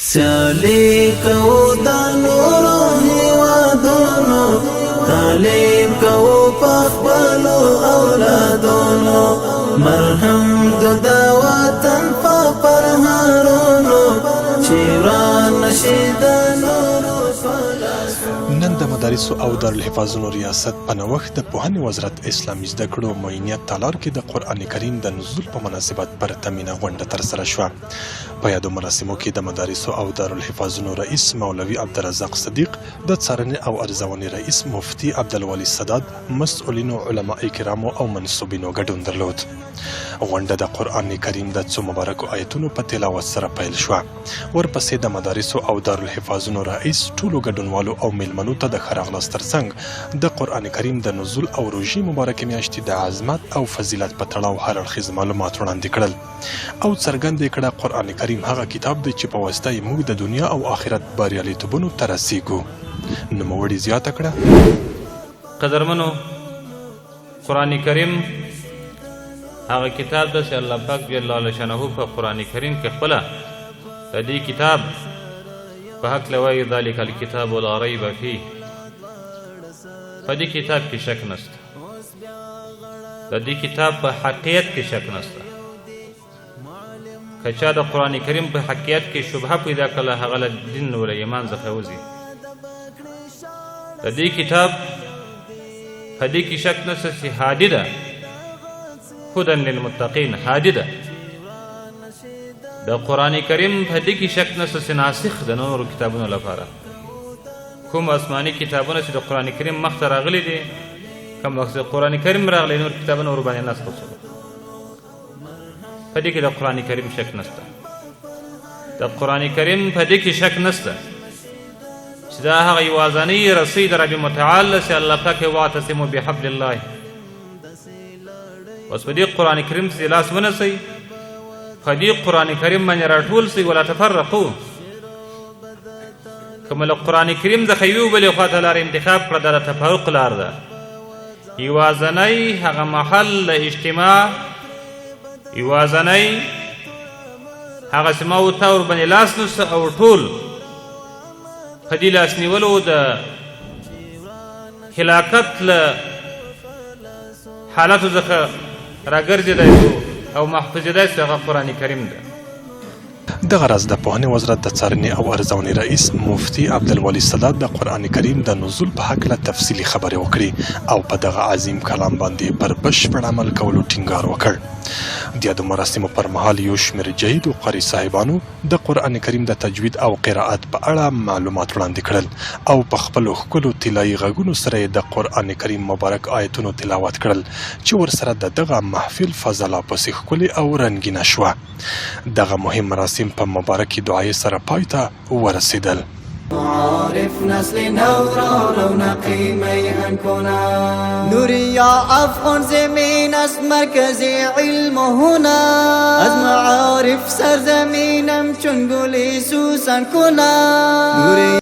سیالی کو دا نورو هیوادونو تعلیم کو پخبلو اولادونو مرهم دو دا وطن پا پرهارونو چیران نشید نورو نن د مدارسو او دارالحفاظونو ریاست په نوښت د پوهنې وزارت اسلامي زده کړو معینیت تالار کې د قرآن کریم د نزول په مناسبت پرتمینه غونډه ترسره شوه. په یادو مراسمو کې د مدارسو او دارالحفاظونو رئیس مولوي عبدالرزاق صدیق، د څارنې او ارزونې رئیس مفتي عبدالولي سداد، مسؤلینو، علماء کرامو او منصوبینو ګډون درلود. غونډه د قرآن کریم د څو مبارکو آیتونو په تلاوت سره پیل شوه. ورپسې د مدارسو او دارالحفاظونو رئیس ټولو ګډونوالو او میلمنو ته د ښه راغلاست ترڅنګ د قرآن کریم د نزول او روژې مبارکې میاشتې د عظمت او فضیلت په تړاو هر اړخیز معلومات وړاندې کړل او څرګنده یې کړه قرآن کریم هغه کتاب دی چې په واسطه یې موږ د دنیا او آخرت بریالیتوبونو ته رسیږو. نوموړي زیاته کړه: قدرمنو، قرآن کریم هغه کتاب ده چې الله پاک جل شانه په قرآن کریم کې خپله د دې کتاب په هکله وایي ذلک الکتاب لا ریب فیه. په دې کتاب کې شک نشته، د دې کتاب په حقیقت کې شک نشته. که چا د قرآن کریم په حقیقت کې شبهه پیدا کړله، هغه له دین او له ایمان څخه وځي. د دې کتاب په دې کې شک نشته چې هادي ده، هدى للمتقین، هادي ده. د قرآن کریم په دې کې شک نشته چې ناسخ د نورو کتابونو لپاره. کوم آسماني کتابونه چې د قرآن کریم مخته راغلي دي، کوم وخت د قرآن کریم راغلی، نور کتابونه ورباندې نسخ شول. په دې کې د قرآن کریم شک نشته. د قرآن کریم په دې کې شک نشته چې دا هغه یوازینۍ رسۍ د رب متعال ده چې الله پاک یې واعتصموا بحبل الله. اوس په دې قرآن کریم چې لاس ونیسئ، په دې قرآن کریم باندې راټول سئ، ولا تفرقو. که مو له قرآن کریم څخه یوې بلې خوا ته لار انتخاب کړه، دا د تفرق لار ده. یوازینۍ هغه محل د اجتماع، یوازینۍ هغه چې ما ورته ورباندې لاس نوسته او ټول په دې لاس نیولو د هلاکت له حالاتو څخه راګرځېدی او محفوظېدی چې هغه قرآن کریم ده. دغه راز د پوهنې وزارت د څارنې او ارزونې رئیس مفتي عبدالولي سداد د قرآن کریم د نزول په هکله تفصیلي خبرې وکړي او په دغه عظیم کلام باندې پر بشپړ عمل کولو ټینګار وکړ. د یادو مراسمو پر مهال یو شمېر جهیدو قاري صاحبانو د قرآن کریم د تجوید او قرائت په اړه معلومات وړاندې کړل او په خپلو ښکلو طلایي غږونو سره یې د قرآن کریم مبارک آیتونو تلاوت کړل چې ورسره د دغه محفل فضا لا پسې ښکلې او رنګینه شوه. دغه مهم مراسم په مبارکې دعایې سره پای ته ورسېدل. عارف نسل نورا رونق میهن کنم نوریا افغان زمین است مرکز علم و هنر، از معارف سرزمینم چون گلی سوسن کنم.